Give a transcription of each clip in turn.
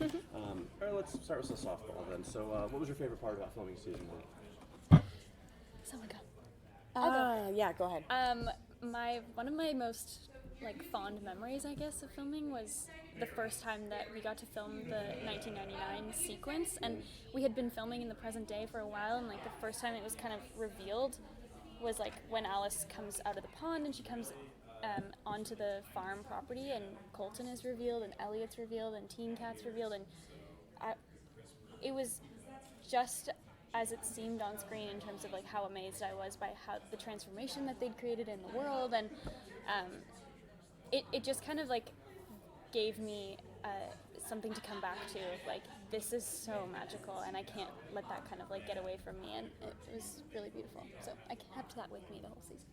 All right, let's start with the softball then. So, what was your favorite part about filming season 1? Oh my god. Yeah, go ahead. One of my most fond memories, I guess, of filming was the first time that we got to film the 1999 sequence, and we had been filming in the present day for a while, and the first time it was kind of revealed was when Alice comes out of the pond and she comes onto the farm property, and Colton is revealed, and Elliot's revealed, and Teen Cat's revealed, and it was just as it seemed on screen in terms of how amazed I was by how the transformation that they'd created in the world, and it just kind of gave me something to come back to. This is so magical, and I can't let that kind of get away from me, and it was really beautiful. So I kept that with me the whole season.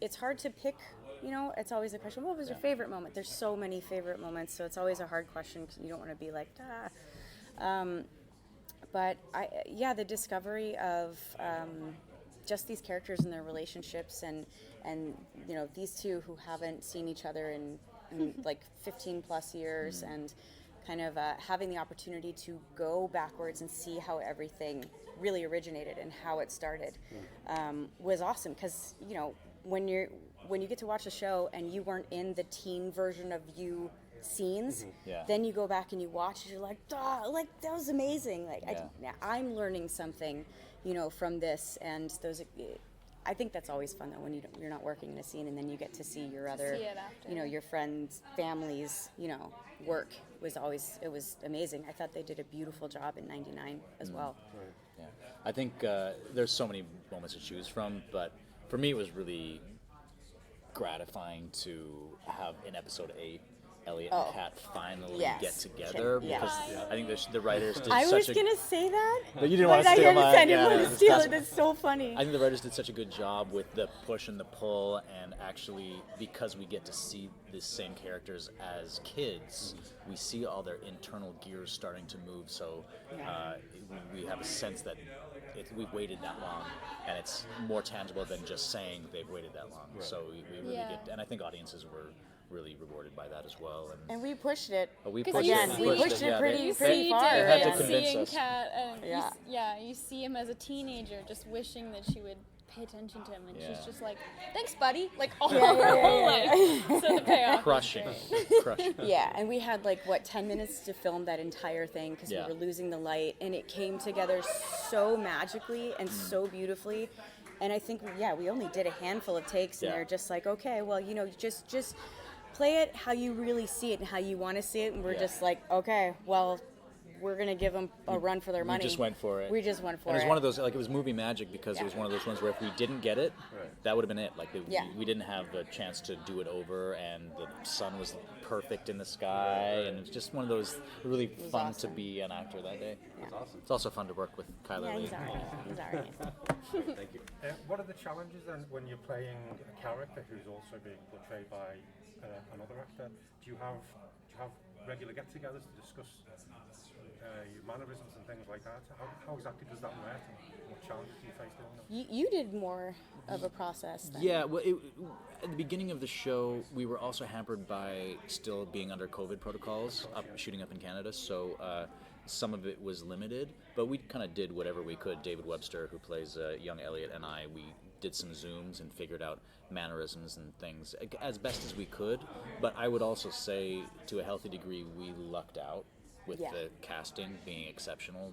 It's hard to pick. It's always a question. What was your favorite moment? There's so many favorite moments, so it's always a hard question because you don't want to be but the discovery of just these characters and their relationships, and these two who haven't seen each other in 15 plus years, and kind of having the opportunity to go backwards and see how everything really originated and how it started was awesome, because when you get to watch a show and you weren't in the teen version of you scenes, then you go back and you watch it, you're like, "Duh, that was amazing." I'm learning something, from this, and I think that's always fun though, when you're not working in a scene and then you get to see your other, your friends, families, work. It was amazing. I thought they did a beautiful job in '99 as well. Right. Yeah, I think there's so many moments to choose from, but for me it was really gratifying to have in episode 8 Elliot and Cat finally get together, because I think the writers did I such was a... going to say that, But you didn't want to steal mine. I didn't want to steal it. That's so funny. I think the writers did such a good job with the push and the pull, and actually, because we get to see the same characters as kids, we see all their internal gears starting to move, so we have a sense that we've waited that long, and it's more tangible than just saying they've waited that long. Right. So we really get, and I think audiences were really rewarded by that as well. And we pushed it. We pushed it pretty far. They had to convince us. Cat, and you see him as a teenager just wishing that she would pay attention to him, and she's just like, "Thanks, buddy," all her whole life. So the payoff. Crushing. Yeah, and we had 10 minutes to film that entire thing because we were losing the light, and it came together so magically and so beautifully. And I think we only did a handful of takes, and they're just like, okay, well, just play it how you really see it and how you want to see it, and we're just like, okay, well, we're gonna give them a run for their money. We just went for it. And it was one of those, it was movie magic, because it was one of those ones where if we didn't get it, that would have been it. We didn't have the chance to do it over, and the sun was perfect in the sky, and it's just one of those really fun awesome. to be an actor that day. That's awesome. It's also fun to work with Chyler Leigh. He's all right. Thank you. What are the challenges then when you're playing a character who's also being portrayed by another actor? Do you have regular get-togethers to discuss your mannerisms and things like that? How exactly does that work? And what challenges do you face doing that? You did more of a process then. Yeah, well, at the beginning of the show, we were also hampered by still being under COVID protocols, shooting up in Canada, so some of it was limited, but we kind of did whatever we could. David Webster, who plays young Elliot, and I, we did some Zooms and figured out mannerisms and things as best as we could, but I would also say, to a healthy degree, we lucked out with the casting being exceptional,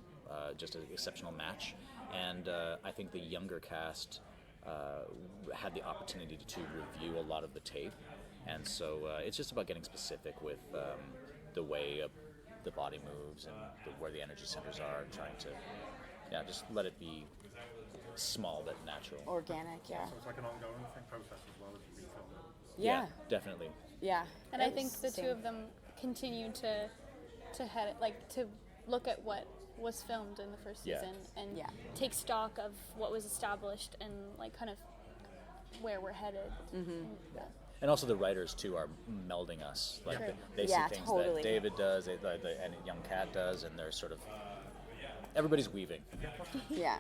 just an exceptional match, and I think the younger cast had the opportunity to review a lot of the tape, and so it's just about getting specific with the way the body moves and where the energy centers are, and trying to just let it be small but natural. Organic, So it's like an ongoing process as well as you film it. Yeah, definitely. Yeah. And I think the two of them continue to head to look at what was filmed in the first season and take stock of what was established and kind of where we're headed. Mm-hmm. And also the writers too are melding us. They see things that David does, and young Cat does, and they're sort of everybody's weaving. Yeah.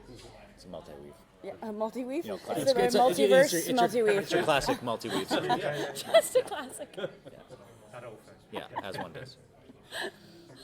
It's a multi-weave. Yeah, a multi-weave? You know, Is it a multiverse multi-weave? It's your classic multi-weave. Just a classic. That old thing. Yeah, as one does.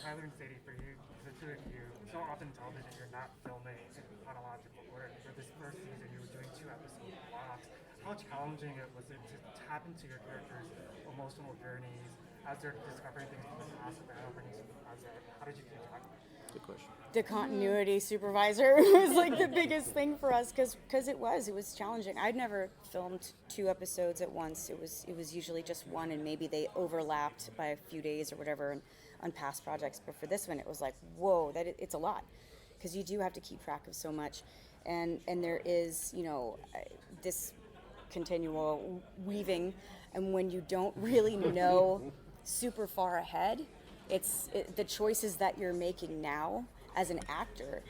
Chyler and Sadie, for you, the two of you, so often television you're not filming in chronological order. For this first season, you were doing 2 episode blocks. How challenging was it to tap into your characters' emotional journeys as they're discovering things from the past and now bringing to the present? How did you keep track of it? Good question. The continuity supervisor was like the biggest thing for us because it was challenging. I'd never filmed 2 episodes at once. It was usually just one, and maybe they overlapped by a few days or whatever on past projects. But for this one, it was like, whoa, it's a lot, because you do have to keep track of so much, and there is, you know, this continual weaving, and when you don't really know super far ahead, the choices that you're making now as an actor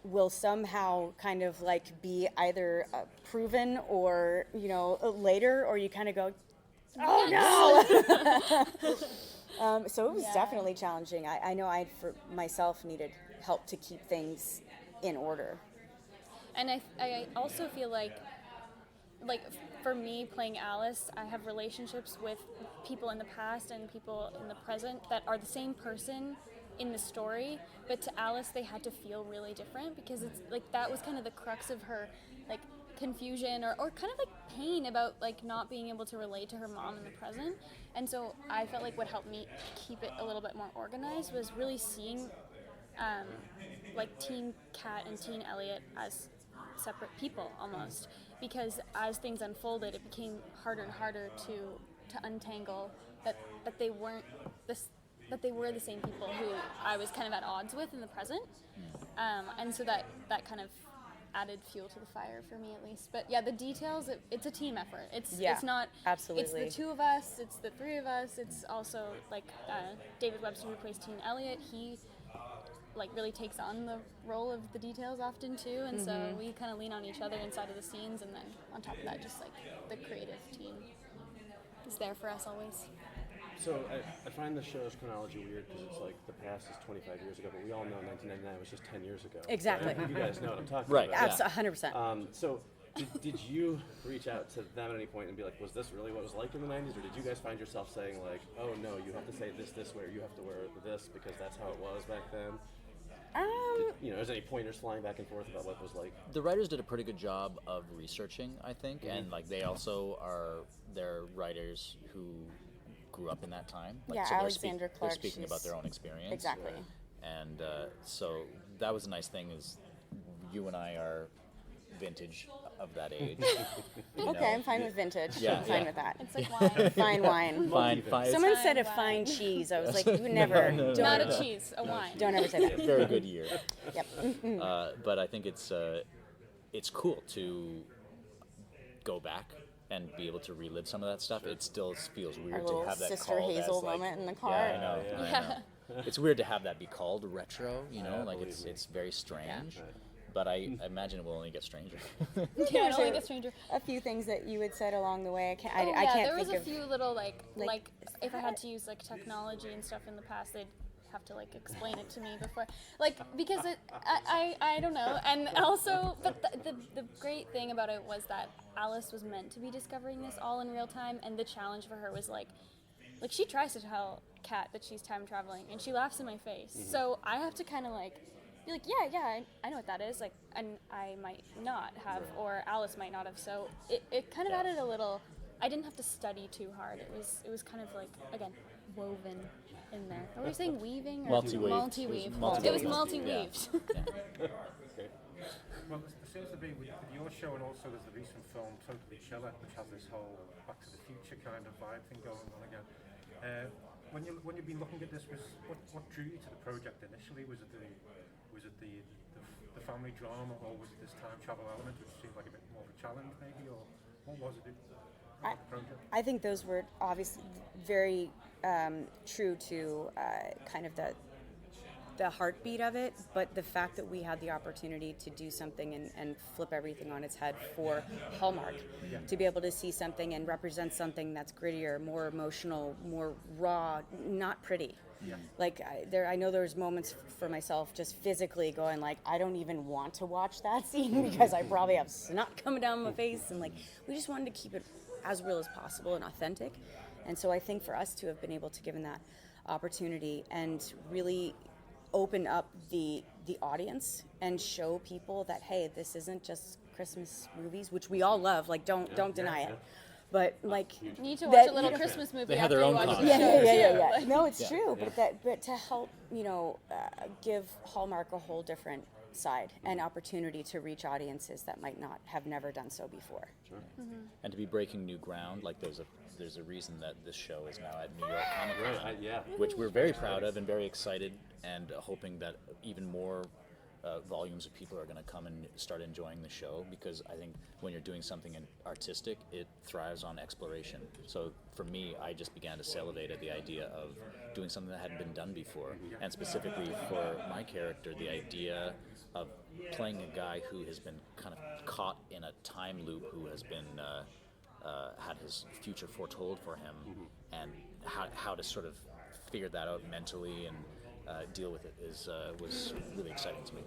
will somehow kind of like be either proven or, you know, later, or you kind of go, oh no. So it was definitely challenging. I know I for myself needed help to keep things in order. And I also feel like for me playing Alice, I have relationships with people in the past and people in the present that are the same person in the story, but to Alice they had to feel really different, because it's like that was kind of the crux of her like confusion or kind of like pain about like not being able to relate to her mom in the present. And so I felt like what helped me keep it a little bit more organized was really seeing like Teen Cat and Teen Elliot as separate people almost, because as things unfolded it became harder and harder to untangle that they weren't that they were the same people who I was kind of at odds with in the present, and so that kind of added fuel to the fire for me at least. But yeah, the details, it's a team effort. It's not absolutely. It's the 2 of us, it's the 3 of us. It's also like David Webster, who plays Teen Elliot, he like really takes on the role of the details often too, and so we kind of lean on each other inside of the scenes, and then on top of that just like the creative team is there for us always. So I find the show's chronology weird because it's like the past is 25 years ago, but we all know 1999 was just 10 years ago. Exactly. You guys know what I'm talking Right. about. Yeah. 100%. So did you reach out to them at any point and be like, was this really what it was like in the 90s? Or did you guys find yourself saying like, oh no, you have to say this way, or you have to wear this because that's how it was back then? You know, is there any pointers flying back and forth about what it was like? The writers did a pretty good job of researching, I think, and like they're writers who grew up in that time. Like, Yeah, so Alexandra Clark, They're speaking about she's- their own experience. Exactly. And so that was a nice thing, is you and I are vintage of that age. You Okay, know? I'm fine with vintage. Yeah, I'm fine yeah. with that. It's like wine. Fine wine. Fine. Someone said a Fine fine wine. cheese. I was like, you never. No. Don't, Not a cheese, a wine. don't ever say that. Very good year. Yep. But I think it's cool to go back and be able to relive some of that stuff. It still feels Our weird little to have that Sister called Hazel as, like, moment in the car. Yeah, I know. I Yeah. know. It's weird to have that be called retro. You know, Yeah, like believe me. it's very strange. Right. But I imagine it will only get stranger. Yeah, it only gets stranger. A few things that you had said along the way. I can't. Oh, I yeah, can't there was think a of. few little like like, if I had to use like technology and stuff in the past, they'd have to like explain it to me before, like, because I don't know. And also, but the great thing about it was that Alice was meant to be discovering this all in real time, and the challenge for her was like she tries to tell Kat that she's time traveling, and she laughs in my face. So I have to kind of like be like, yeah, I know what that is, like, and I might not have, or Alice might not have. So it kind of added a little. I didn't have to study too hard. It was kind of like, again, woven in there. What were you saying, weaving or Multi-weaved. multi-weave? Multi-weaved. It was multi-weaved. Okay. Well, there seems to be with your show, and also there's the recent film Totally Chiller, which has this whole Back to the Future kind of vibe thing going on again. When you've been looking at this, what drew you to the project initially? Was it the family drama, or was it this time travel element, which seemed like a bit more of a challenge, maybe, or what was it about the project? I think those were obviously very true to kind of the heartbeat of it, but the fact that we had the opportunity to do something and flip everything on its head for Hallmark, to be able to see something and represent something that's grittier, more emotional, more raw, not pretty. Like I know there was moments for myself just physically going like, I don't even want to watch that scene because I probably have snot coming down my face, and like we just wanted to keep it as real as possible and authentic. And so I think for us to have been able to given that opportunity and really open up the audience and show people that, hey, this isn't just Christmas movies, which we all love, like don't deny it, but like You need to watch a little you know, Christmas movie They have after their you own watch con. the show. yeah. No, it's true, but to help, give Hallmark a whole different side and opportunity to reach audiences that might not have never done so before. And to be breaking new ground, like there's a reason that this show is now at New York Comic Con, Right, which we're very proud of and very excited, and hoping that even more volumes of people are going to come and start enjoying the show, because I think when you're doing something artistic, it thrives on exploration. So for me, I just began to salivate at the idea of doing something that hadn't been done before, and specifically for my character, the idea of playing a guy who has been kind of caught in a time loop, who has been had his future foretold for him, and how to sort of figure that out mentally and deal with it was really exciting to me.